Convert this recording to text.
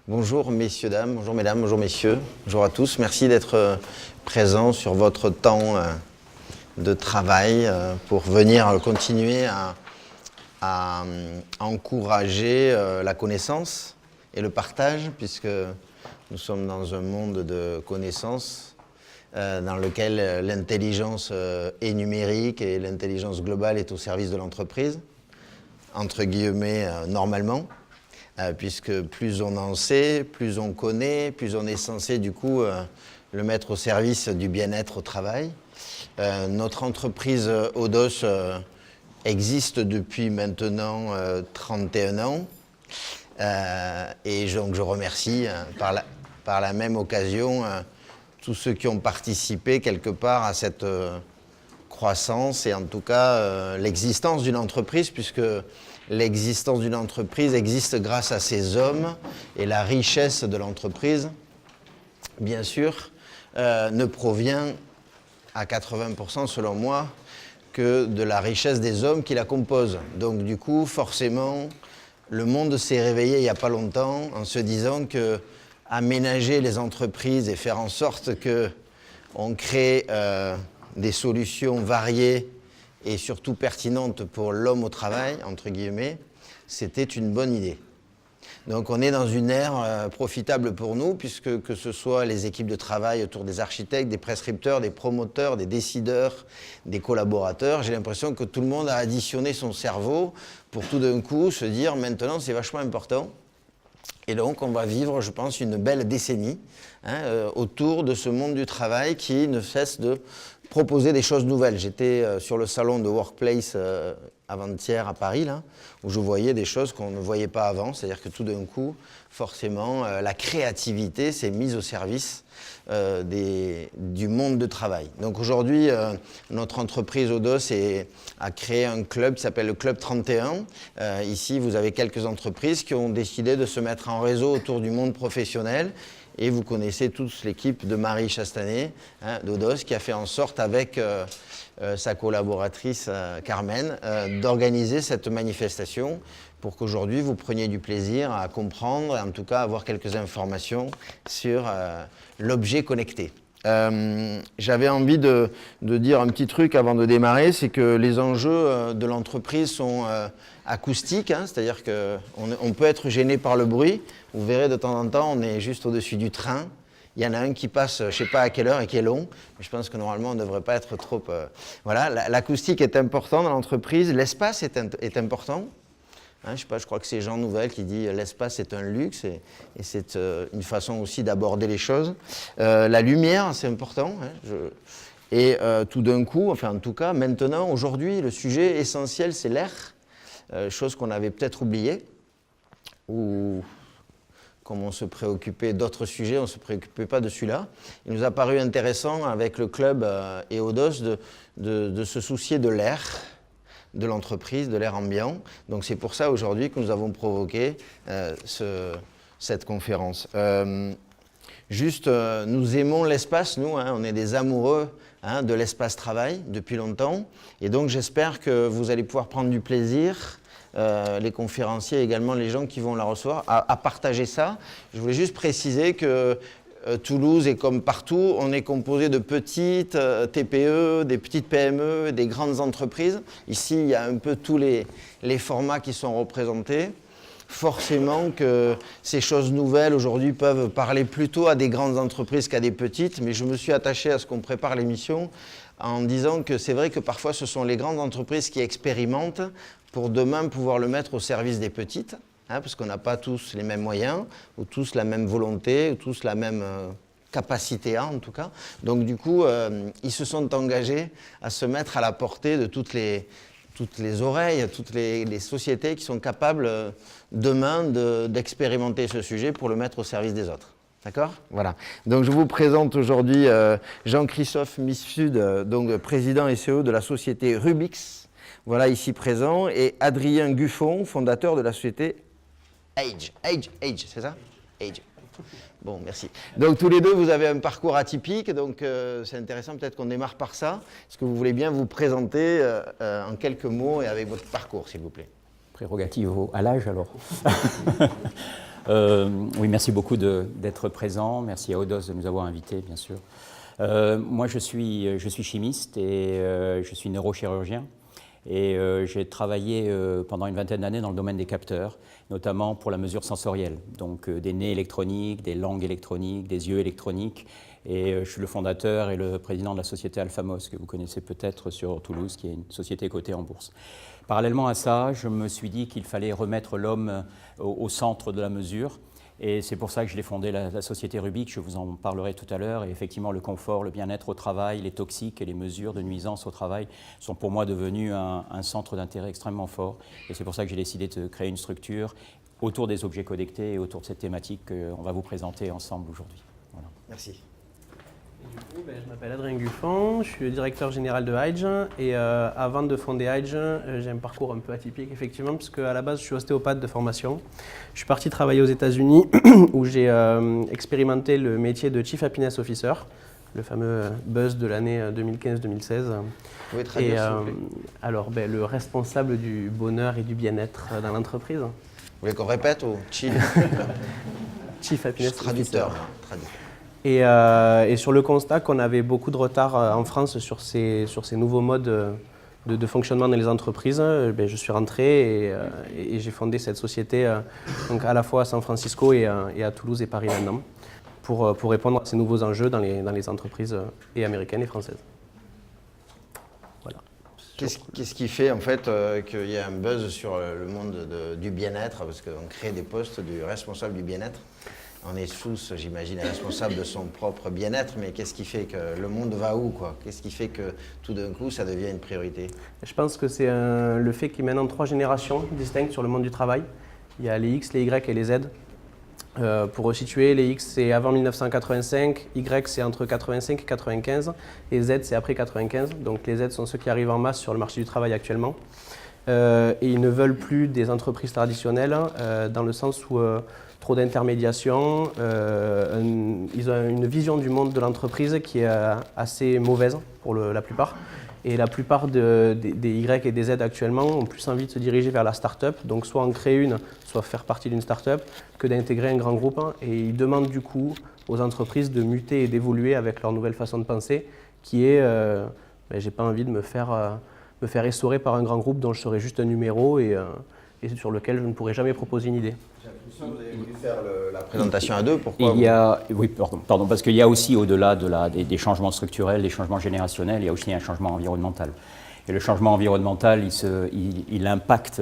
Bonjour messieurs, dames, bonjour mesdames, bonjour messieurs, bonjour à tous. Merci d'être présents sur votre temps de travail pour venir continuer à encourager la connaissance et le partage, puisque nous sommes dans un monde de connaissances dans lequel l'intelligence est numérique et l'intelligence globale est au service de l'entreprise, entre guillemets normalement. Puisque plus on en sait, plus on connaît, plus on est censé du coup le mettre au service du bien-être au travail. Notre entreprise Odos existe depuis maintenant 31 ans et donc je remercie par la même occasion tous ceux qui ont participé quelque part à cette croissance et en tout cas l'existence d'une entreprise, puisque l'existence d'une entreprise existe grâce à ces hommes et la richesse de l'entreprise, bien sûr, ne provient à 80% selon moi que de la richesse des hommes qui la composent. Donc du coup, forcément, le monde s'est réveillé il n'y a pas longtemps en se disant que aménager les entreprises et faire en sorte qu'on crée des solutions variées et surtout pertinente pour l'homme au travail, entre guillemets, c'était une bonne idée. Donc on est dans une ère profitable pour nous, puisque que ce soit les équipes de travail autour des architectes, des prescripteurs, des promoteurs, des décideurs, des collaborateurs, j'ai l'impression que tout le monde a additionné son cerveau pour tout d'un coup se dire maintenant c'est vachement important. Et donc on va vivre, je pense, une belle décennie autour de ce monde du travail qui ne cesse de proposer des choses nouvelles. J'étais sur le salon de Workplace avant-hier à Paris, là, où je voyais des choses qu'on ne voyait pas avant. C'est-à-dire que tout d'un coup, forcément, la créativité s'est mise au service du monde de travail. Donc aujourd'hui, notre entreprise Odos a créé un club qui s'appelle le Club 31. Ici, vous avez quelques entreprises qui ont décidé de se mettre en réseau autour du monde professionnel. Et vous connaissez tous l'équipe de Marie Chastanet, d'Odos, qui a fait en sorte, avec sa collaboratrice Carmen, d'organiser cette manifestation pour qu'aujourd'hui vous preniez du plaisir à comprendre et en tout cas avoir quelques informations sur l'objet connecté. J'avais envie de dire un petit truc avant de démarrer, c'est que les enjeux de l'entreprise sont acoustiques, c'est-à-dire qu'on peut être gêné par le bruit. Vous verrez de temps en temps, on est juste au-dessus du train. Il y en a un qui passe, je ne sais pas à quelle heure et qui est long, mais je pense que normalement on ne devrait pas être trop... Voilà, l'acoustique est important dans l'entreprise, l'espace est important. Je ne sais pas, je crois que c'est Jean Nouvel qui dit l'espace est un luxe et c'est une façon aussi d'aborder les choses. La lumière, c'est important. Et tout d'un coup, enfin en tout cas, maintenant, aujourd'hui, le sujet essentiel, c'est l'air, chose qu'on avait peut-être oubliée, ou comme on se préoccupait d'autres sujets, on ne se préoccupait pas de celui-là. Il nous a paru intéressant avec le club et Odos de se soucier de l'air, de l'entreprise, de l'air ambiant. Donc c'est pour ça aujourd'hui que nous avons provoqué cette conférence. Nous aimons l'espace, nous, on est des amoureux de l'espace travail depuis longtemps. Et donc j'espère que vous allez pouvoir prendre du plaisir, les conférenciers et également les gens qui vont la recevoir, à partager ça. Je voulais juste préciser que Toulouse est comme partout, on est composé de petites TPE, des petites PME, des grandes entreprises. Ici, il y a un peu tous les formats qui sont représentés. Forcément que ces choses nouvelles aujourd'hui peuvent parler plutôt à des grandes entreprises qu'à des petites, mais je me suis attaché à ce qu'on prépare l'émission en disant que c'est vrai que parfois ce sont les grandes entreprises qui expérimentent pour demain pouvoir le mettre au service des petites. Parce qu'on n'a pas tous les mêmes moyens, ou tous la même volonté, ou tous la même capacité en tout cas. Donc du coup, ils se sont engagés à se mettre à la portée de toutes les oreilles, toutes les sociétés qui sont capables demain d'expérimenter ce sujet pour le mettre au service des autres. D'accord ? Voilà. Donc je vous présente aujourd'hui Jean-Christophe Mifsud, donc président et CEO de la société Rubix, voilà ici présent, et Adrien Guffon, fondateur de la société Age, c'est ça ? Age. Bon, merci. Donc tous les deux, vous avez un parcours atypique, donc c'est intéressant, peut-être qu'on démarre par ça. Est-ce que vous voulez bien vous présenter en quelques mots et avec votre parcours, s'il vous plaît ? Prérogative à l'âge, alors. Oui, merci beaucoup d'être présent. Merci à Odos de nous avoir invités, bien sûr. Moi, je suis chimiste et je suis neurochirurgien. Et j'ai travaillé pendant une vingtaine d'années dans le domaine des capteurs, notamment pour la mesure sensorielle, donc des nez électroniques, des langues électroniques, des yeux électroniques. Et je suis le fondateur et le président de la société Alphamos, que vous connaissez peut-être sur Toulouse, qui est une société cotée en bourse. Parallèlement à ça, je me suis dit qu'il fallait remettre l'homme au centre de la mesure. Et c'est pour ça que j'ai fondé la société Rubik, je vous en parlerai tout à l'heure. Et effectivement, le confort, le bien-être au travail, les toxiques et les mesures de nuisance au travail sont pour moi devenus un centre d'intérêt extrêmement fort. Et c'est pour ça que j'ai décidé de créer une structure autour des objets connectés et autour de cette thématique qu'on va vous présenter ensemble aujourd'hui. Voilà. Merci. Du coup, je m'appelle Adrien Guffon, je suis le directeur général de Hyge et avant de fonder Hyge, j'ai un parcours un peu atypique effectivement puisque à la base je suis ostéopathe de formation. Je suis parti travailler aux États-Unis où j'ai expérimenté le métier de Chief Happiness Officer, le fameux buzz de l'année 2015-2016. Vous pouvez traduire, s'il vous plaît. Alors, le responsable du bonheur et du bien-être dans l'entreprise. Vous voulez qu'on répète ou Chief Happiness traducteur. Officer. Et sur le constat qu'on avait beaucoup de retard en France sur ces nouveaux modes de fonctionnement dans les entreprises, je suis rentré et j'ai fondé cette société donc à la fois à San Francisco et à Toulouse et Paris maintenant pour répondre à ces nouveaux enjeux dans les entreprises et américaines et françaises. Voilà. Qu'est-ce qui fait en fait qu'il y a un buzz sur le monde du bien-être, parce qu'on crée des postes du responsable du bien-être? On est tous, j'imagine, responsables de son propre bien-être, mais qu'est-ce qui fait que le monde va où, quoi? Qu'est-ce qui fait que tout d'un coup, ça devient une priorité? Je pense que c'est le fait qu'il y ait maintenant 3 générations distinctes sur le monde du travail. Il y a les X, les Y et les Z. Pour resituer, les X c'est avant 1985, Y c'est entre 85 et 95, et Z c'est après 95. Donc les Z sont ceux qui arrivent en masse sur le marché du travail actuellement. Et ils ne veulent plus des entreprises traditionnelles dans le sens où trop d'intermédiation, ils ont une vision du monde de l'entreprise qui est assez mauvaise pour la plupart. Et la plupart des Y et des Z actuellement ont plus envie de se diriger vers la start-up, donc soit en créer une, soit faire partie d'une start-up, que d'intégrer un grand groupe. Et ils demandent du coup aux entreprises de muter et d'évoluer avec leur nouvelle façon de penser, qui est j'ai pas envie de me faire essorer par un grand groupe dont je serai juste un numéro et sur lequel je ne pourrai jamais proposer une idée. J'ai l'impression que vous avez voulu faire la présentation à deux. Pourquoi Oui, pardon, parce qu'il y a aussi au-delà des changements structurels, des changements générationnels, il y a aussi un changement environnemental. Et le changement environnemental, il impacte